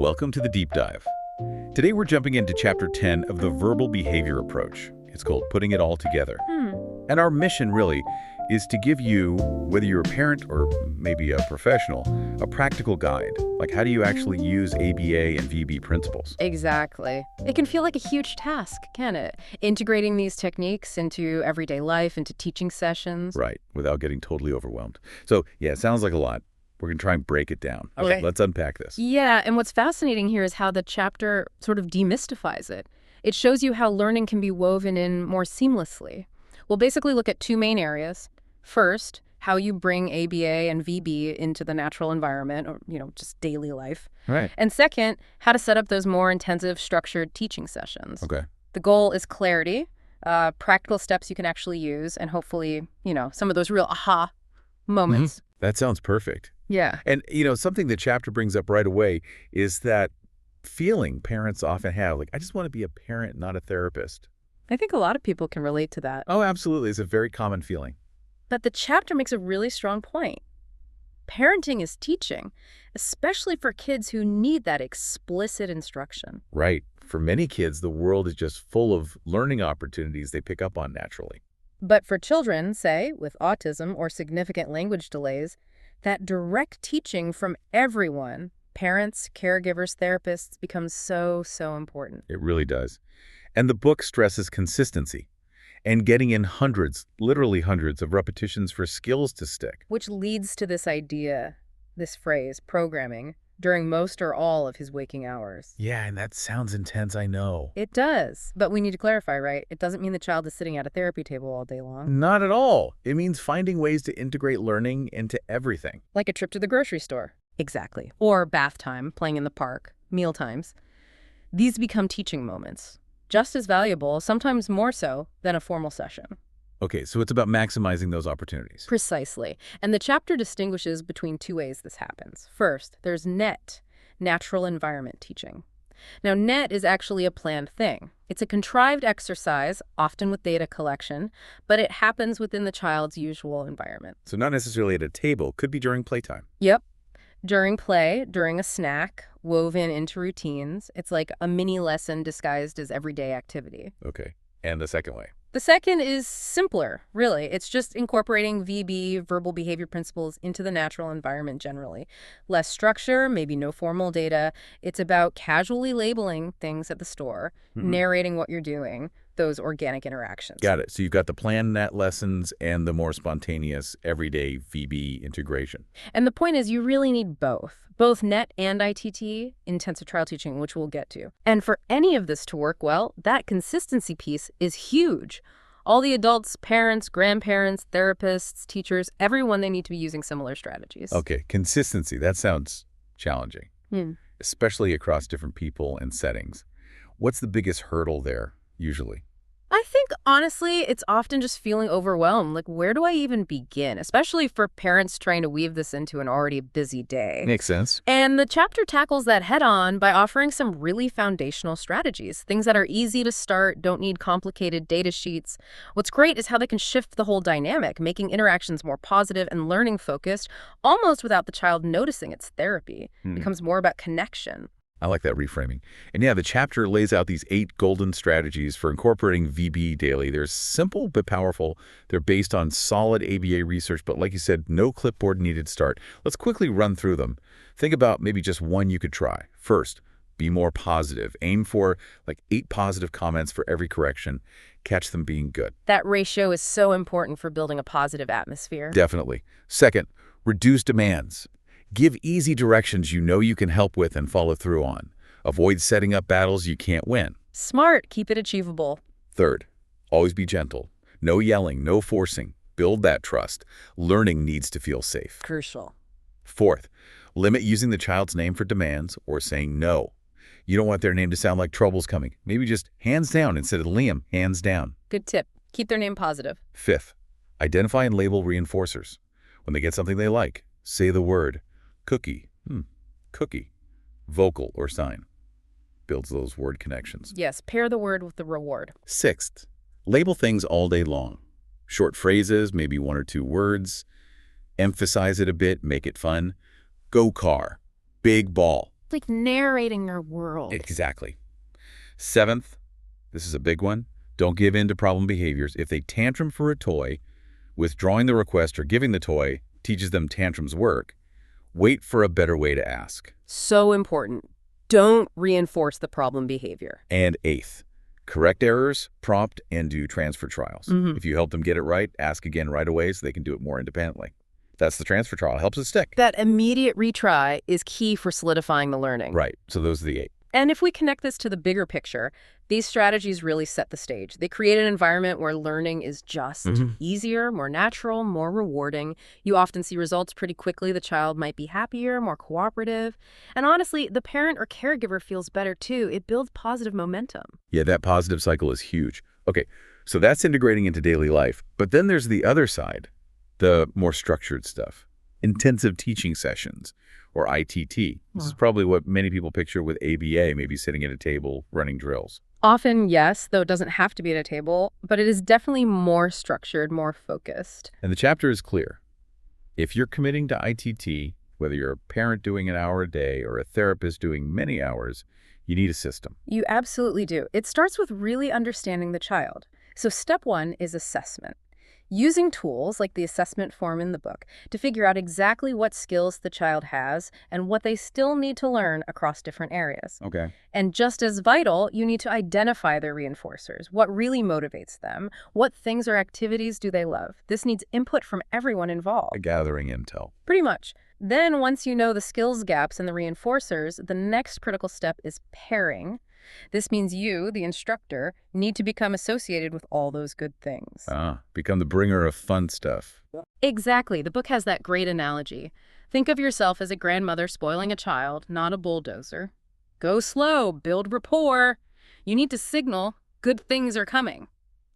Welcome to the Deep Dive. Today we're jumping into Chapter 10 of the Verbal Behavior Approach. It's called Putting It All Together. And our mission, really, is to give you, whether you're a parent or maybe a professional, a practical guide. Like, how do you actually use ABA and VB principles? Exactly. It can feel like a huge task, can it? Integrating these techniques into everyday life, into teaching sessions. Right, without getting totally overwhelmed. So, yeah, it sounds like a lot. We're going to try and break it down. Okay. Let's unpack this. Yeah, and what's fascinating here is how the chapter sort of demystifies it. It shows you how learning can be woven in more seamlessly. We'll basically look at two main areas. First, how you bring ABA and VB into the natural environment, or, just daily life. Right. And second, how to set up those more intensive, structured teaching sessions. Okay. The goal is clarity, practical steps you can actually use, and hopefully, some of those real aha moments. That sounds perfect. Yeah. And, something the chapter brings up right away is that feeling parents often have, like, I just want to be a parent, not a therapist. I think a lot of people can relate to that. Oh, absolutely. It's a very common feeling. But the chapter makes a really strong point. Parenting is teaching, especially for kids who need that explicit instruction. Right. For many kids, the world is just full of learning opportunities they pick up on naturally. But for children, say, with autism or significant language delays, that direct teaching from everyone, parents, caregivers, therapists, becomes so important. It really does. And the book stresses consistency and getting in hundreds, literally hundreds of repetitions for skills to stick. Which leads to this idea, this phrase, programming, during most or all of his waking hours. Yeah, and that sounds intense, I know. It does. But we need to clarify, right? It doesn't mean the child is sitting at a therapy table all day long. Not at all. It means finding ways to integrate learning into everything. Like a trip to the grocery store. Exactly. Or bath time, playing in the park, meal times. These become teaching moments. Just as valuable, sometimes more so, than a formal session. Okay, so it's about maximizing those opportunities. Precisely. And the chapter distinguishes between two ways this happens. First, there's NET, natural environment teaching. Now, NET is actually a planned thing. It's a contrived exercise, often with data collection, but it happens within the child's usual environment. So not necessarily at a table, could be during playtime. Yep. During play, during a snack, woven into routines. It's like a mini lesson disguised as everyday activity. Okay, and the second way? The second is simpler, really. It's just incorporating VB, verbal behavior principles, into the natural environment generally. Less structure, maybe no formal data. It's about casually labeling things at the store, narrating what you're doing, those organic interactions. Got it. So you've got the planned NET lessons and the more spontaneous, everyday VB integration. And the point is you really need both NET and ITT, intensive trial teaching, which we'll get to. And for any of this to work well, that consistency piece is huge. All the adults, parents, grandparents, therapists, teachers, everyone, they need to be using similar strategies. Okay, consistency. That sounds challenging, especially across different people and settings. What's the biggest hurdle there, usually? I think, honestly, it's often just feeling overwhelmed. Like, where do I even begin? Especially for parents trying to weave this into an already busy day. Makes sense. And the chapter tackles that head-on by offering some really foundational strategies, things that are easy to start, don't need complicated data sheets. What's great is how they can shift the whole dynamic, making interactions more positive and learning-focused, almost without the child noticing it's therapy. It becomes more about connection. I like that reframing. And yeah, the chapter lays out these 8 golden strategies for incorporating VB daily. They're simple but powerful. They're based on solid ABA research, but like you said, no clipboard needed to start. Let's quickly run through them. Think about maybe just one you could try. First, be more positive. Aim for like 8 positive comments for every correction. Catch them being good. That ratio is so important for building a positive atmosphere. Definitely. Second, reduce demands. Give easy directions you know you can help with and follow through on. Avoid setting up battles you can't win. Smart. Keep it achievable. Third, always be gentle. No yelling, no forcing. Build that trust. Learning needs to feel safe. Crucial. Fourth, limit using the child's name for demands or saying no. You don't want their name to sound like trouble's coming. Maybe just hands down instead of Liam, hands down. Good tip. Keep their name positive. Fifth, identify and label reinforcers. When they get something they like, say the word. Cookie, cookie, vocal or sign. Builds those word connections. Yes, pair the word with the reward. Sixth, label things all day long. Short phrases, maybe 1 or 2 words. Emphasize it a bit, make it fun. Go car, big ball, It's like narrating your world. Exactly. Seventh, this is a big one, don't give in to problem behaviors. If they tantrum for a toy, withdrawing the request or giving the toy teaches them tantrums work. Wait for a better way to ask. So important. Don't reinforce the problem behavior. And eighth, correct errors, prompt, and do transfer trials. If you help them get it right, ask again right away so they can do it more independently. That's the transfer trial. It helps it stick. That immediate retry is key for solidifying the learning. Right. So those are the 8. And if we connect this to the bigger picture, these strategies really set the stage. They create an environment where learning is just easier, more natural, more rewarding. You often see results pretty quickly. The child might be happier, more cooperative. And honestly, the parent or caregiver feels better too. It builds positive momentum. Yeah, that positive cycle is huge. Okay, so that's integrating into daily life. But then there's the other side, the more structured stuff. Intensive teaching sessions, or ITT. This is probably what many people picture with ABA, maybe sitting at a table running drills. Often, yes, though it doesn't have to be at a table, but it is definitely more structured, more focused. And the chapter is clear. If you're committing to ITT, whether you're a parent doing an hour a day or a therapist doing many hours, you need a system. You absolutely do. It starts with really understanding the child. So step 1 is assessment. Using tools like the assessment form in the book to figure out exactly what skills the child has and what they still need to learn across different areas. Okay. And just as vital, you need to identify their reinforcers. What really motivates them? What things or activities do they love? This needs input from everyone involved. Gathering intel. Pretty much. Then once you know the skills gaps and the reinforcers, the next critical step is pairing. This means you, the instructor, need to become associated with all those good things. Become the bringer of fun stuff. Exactly. The book has that great analogy. Think of yourself as a grandmother spoiling a child, not a bulldozer. Go slow, build rapport. You need to signal good things are coming.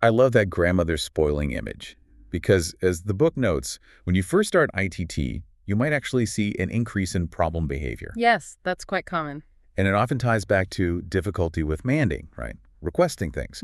I love that grandmother spoiling image because, as the book notes, when you first start ITT, you might actually see an increase in problem behavior. Yes, that's quite common. And it often ties back to difficulty with manding, right? Requesting things.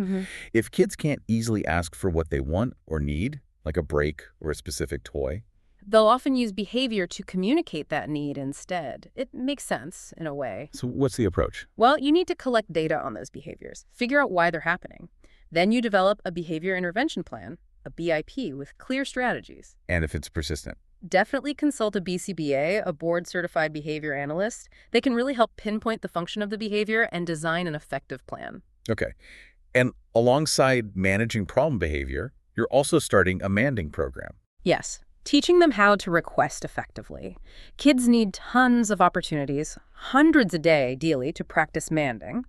If kids can't easily ask for what they want or need, like a break or a specific toy, they'll often use behavior to communicate that need instead. It makes sense, in a way. So what's the approach? Well, you need to collect data on those behaviors, figure out why they're happening. Then you develop a behavior intervention plan, a BIP, with clear strategies. And if it's persistent? Definitely consult a BCBA, a board-certified behavior analyst. They can really help pinpoint the function of the behavior and design an effective plan. Okay. And alongside managing problem behavior, you're also starting a Manding program. Yes. Teaching them how to request effectively. Kids need tons of opportunities, hundreds a day, ideally, to practice Manding.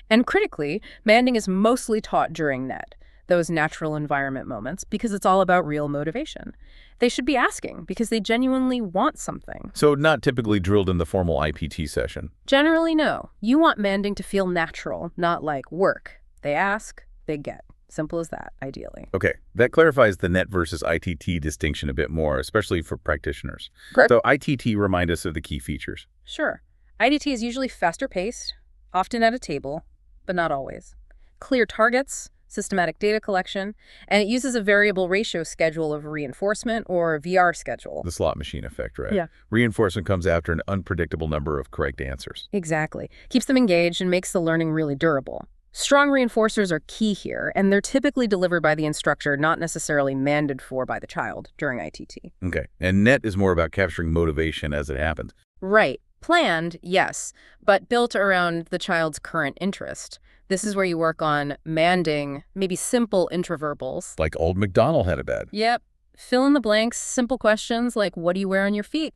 And critically, Manding is mostly taught during NET, those natural environment moments, because it's all about real motivation. They should be asking because they genuinely want something. So not typically drilled in the formal IPT session? Generally, no. You want Manding to feel natural, not like work. They ask, they get. Simple as that, ideally. Okay, that clarifies the NET versus ITT distinction a bit more, especially for practitioners. Correct. So ITT remind us of the key features. Sure. ITT is usually faster paced, often at a table, but not always. Clear targets, systematic data collection, and it uses a variable ratio schedule of reinforcement or VR schedule. The slot machine effect, right? Yeah. Reinforcement comes after an unpredictable number of correct answers. Exactly. Keeps them engaged and makes the learning really durable. Strong reinforcers are key here, and they're typically delivered by the instructor, not necessarily mandated for by the child during ITT. Okay. And NET is more about capturing motivation as it happens. Right. Planned, yes, but built around the child's current interest. This is where you work on manding, maybe simple intraverbals. Like old MacDonald had a bed. Yep. Fill in the blanks, simple questions like, what do you wear on your feet?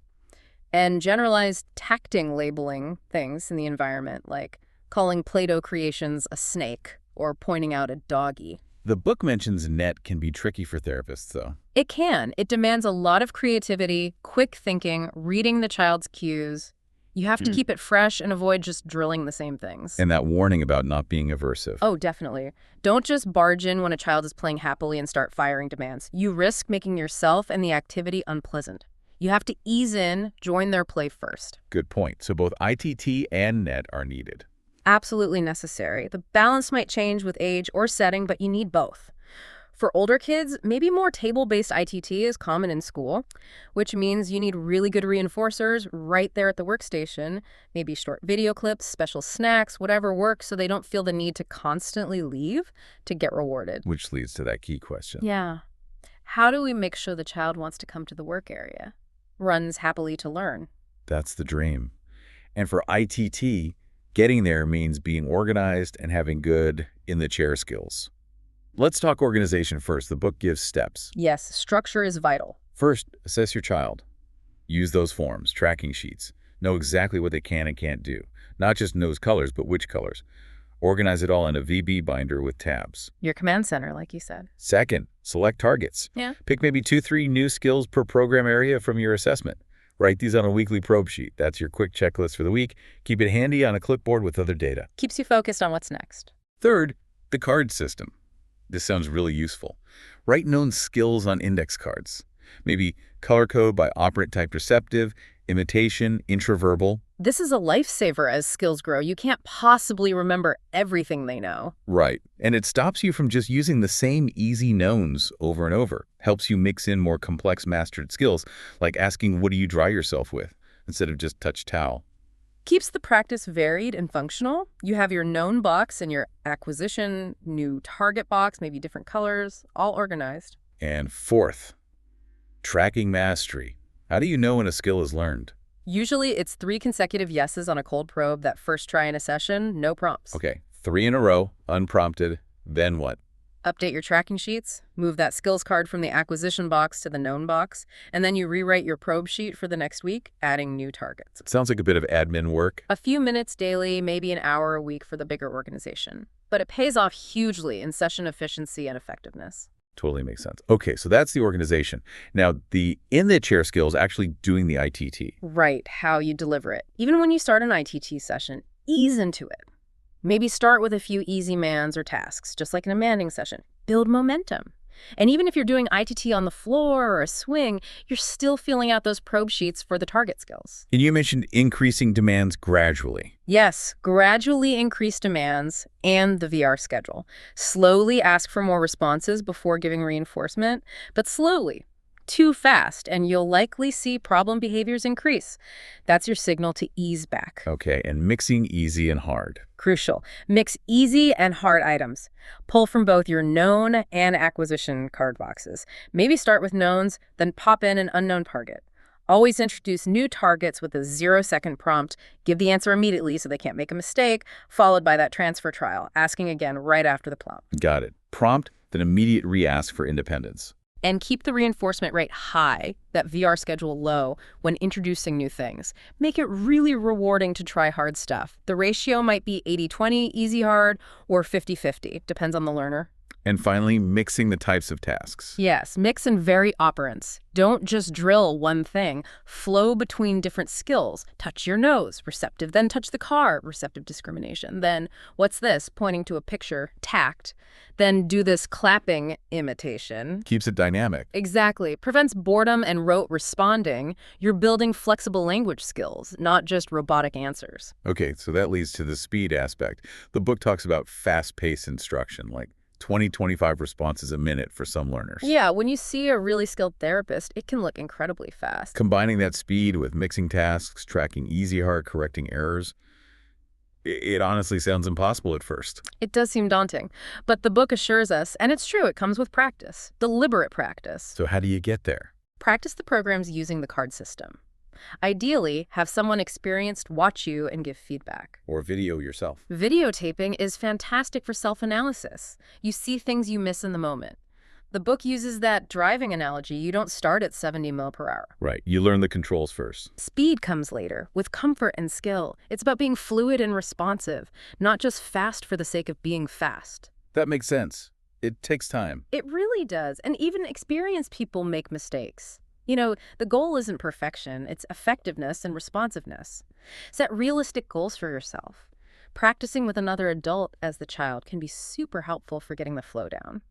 And generalized tacting labeling things in the environment, like calling Play-Doh creations a snake or pointing out a doggy. The book mentions NET can be tricky for therapists, though. It can. It demands a lot of creativity, quick thinking, reading the child's cues. You have to keep it fresh and avoid just drilling the same things. And that warning about not being aversive. Oh, definitely. Don't just barge in when a child is playing happily and start firing demands. You risk making yourself and the activity unpleasant. You have to ease in, join their play first. Good point. So both ITT and NET are needed. Absolutely necessary. The balance might change with age or setting, but you need both. For older kids, maybe more table-based ITT is common in school, which means you need really good reinforcers right there at the workstation, maybe short video clips, special snacks, whatever works so they don't feel the need to constantly leave to get rewarded. Which leads to that key question. Yeah. How do we make sure the child wants to come to the work area? Runs happily to learn. That's the dream. And for ITT, getting there means being organized and having good in-the-chair skills. Let's talk organization first. The book gives steps. Yes, structure is vital. First, assess your child. Use those forms, tracking sheets. Know exactly what they can and can't do. Not just knows colors, but which colors. Organize it all in a VB binder with tabs. Your command center, like you said. Second, select targets. Yeah. Pick maybe 2-3 new skills per program area from your assessment. Write these on a weekly probe sheet. That's your quick checklist for the week. Keep it handy on a clipboard with other data. Keeps you focused on what's next. Third, the card system. This sounds really useful. Write known skills on index cards. Maybe color code by operant type receptive, imitation, intraverbal. This is a lifesaver as skills grow. You can't possibly remember everything they know. Right. And it stops you from just using the same easy knowns over and over. Helps you mix in more complex mastered skills, like asking what do you dry yourself with, instead of just touch towel. Keeps the practice varied and functional. You have your known box and your acquisition, new target box, maybe different colors, all organized. And fourth, tracking mastery. How do you know when a skill is learned? Usually it's 3 consecutive yeses on a cold probe that first try in a session, no prompts. Okay, 3 in a row, unprompted, then what? Update your tracking sheets, move that skills card from the acquisition box to the known box, and then you rewrite your probe sheet for the next week, adding new targets. It sounds like a bit of admin work. A few minutes daily, maybe an hour a week for the bigger organization. But it pays off hugely in session efficiency and effectiveness. Totally makes sense. Okay, so that's the organization. Now, the in-the-chair skills, actually doing the ITT. Right, how you deliver it. Even when you start an ITT session, ease into it. Maybe start with a few easy mans or tasks, just like in a Manding session. Build momentum. And even if you're doing ITT on the floor or a swing, you're still filling out those probe sheets for the target skills. And you mentioned increasing demands gradually. Yes, gradually increase demands and the VR schedule. Slowly ask for more responses before giving reinforcement, but slowly. Too fast, and you'll likely see problem behaviors increase. That's your signal to ease back. Okay, and mixing easy and hard. Crucial. Mix easy and hard items. Pull from both your known and acquisition card boxes. Maybe start with knowns, then pop in an unknown target. Always introduce new targets with a 0-second prompt. Give the answer immediately so they can't make a mistake, followed by that transfer trial, asking again right after the prompt. Got it. Prompt, then immediate re-ask for independence. And keep the reinforcement rate high, that VR schedule low, when introducing new things. Make it really rewarding to try hard stuff. The ratio might be 80-20, easy-hard, or 50-50, depends on the learner. And finally, mixing the types of tasks. Yes, mix and vary operants. Don't just drill one thing. Flow between different skills. Touch your nose, receptive, then touch the car, receptive discrimination. Then, what's this? Pointing to a picture, tact. Then do this clapping imitation. Keeps it dynamic. Exactly. Prevents boredom and rote responding. You're building flexible language skills, not just robotic answers. Okay, so that leads to the speed aspect. The book talks about fast-paced instruction, like 20-25 responses a minute for some learners. Yeah, when you see a really skilled therapist, it can look incredibly fast. Combining that speed with mixing tasks, tracking easy, hard, correcting errors, it honestly sounds impossible at first. It does seem daunting, but the book assures us, and it's true, it comes with practice, deliberate practice. So how do you get there? Practice the programs using the card system. Ideally, have someone experienced watch you and give feedback. Or video yourself. Videotaping is fantastic for self-analysis. You see things you miss in the moment. The book uses that driving analogy. You don't start at 70 mph. Right. You learn the controls first. Speed comes later, with comfort and skill. It's about being fluid and responsive, not just fast for the sake of being fast. That makes sense. It takes time. It really does. And even experienced people make mistakes. You know, the goal isn't perfection. It's effectiveness and responsiveness. Set realistic goals for yourself. Practicing with another adult as the child can be super helpful for getting the flow down.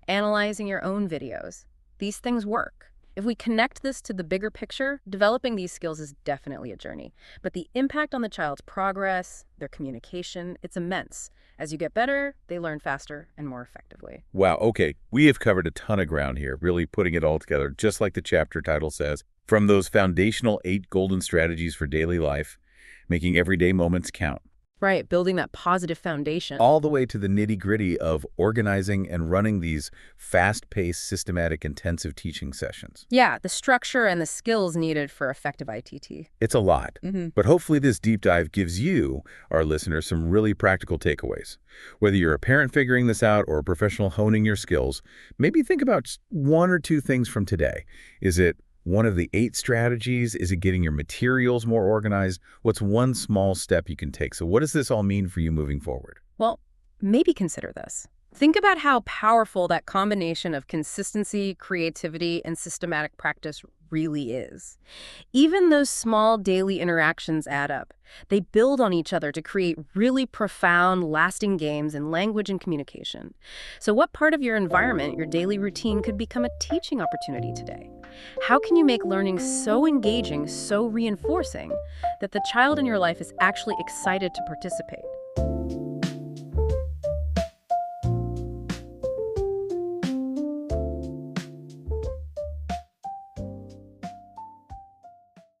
Analyzing your own videos. These things work. If we connect this to the bigger picture, developing these skills is definitely a journey. But the impact on the child's progress, their communication, it's immense. As you get better, they learn faster and more effectively. Wow, okay. We have covered a ton of ground here, really putting it all together, just like the chapter title says. From those foundational 8 golden strategies for daily life, making everyday moments count, Right, building that positive foundation. all the way to the nitty-gritty of organizing and running these fast-paced, systematic, intensive teaching sessions. Yeah, the structure and the skills needed for effective ITT. It's a lot, but hopefully this deep dive gives you, our listeners, some really practical takeaways. Whether you're a parent figuring this out or a professional honing your skills, maybe think about just 1 or 2 things from today. Is it one of the 8 strategies? Is it getting your materials more organized? What's one small step you can take? So what does this all mean for you moving forward? Well, maybe consider this. Think about how powerful that combination of consistency, creativity, and systematic practice really is. Even those small daily interactions add up. They build on each other to create really profound, lasting gains in language and communication. So what part of your environment, your daily routine, could become a teaching opportunity today? How can you make learning so engaging, so reinforcing, that the child in your life is actually excited to participate?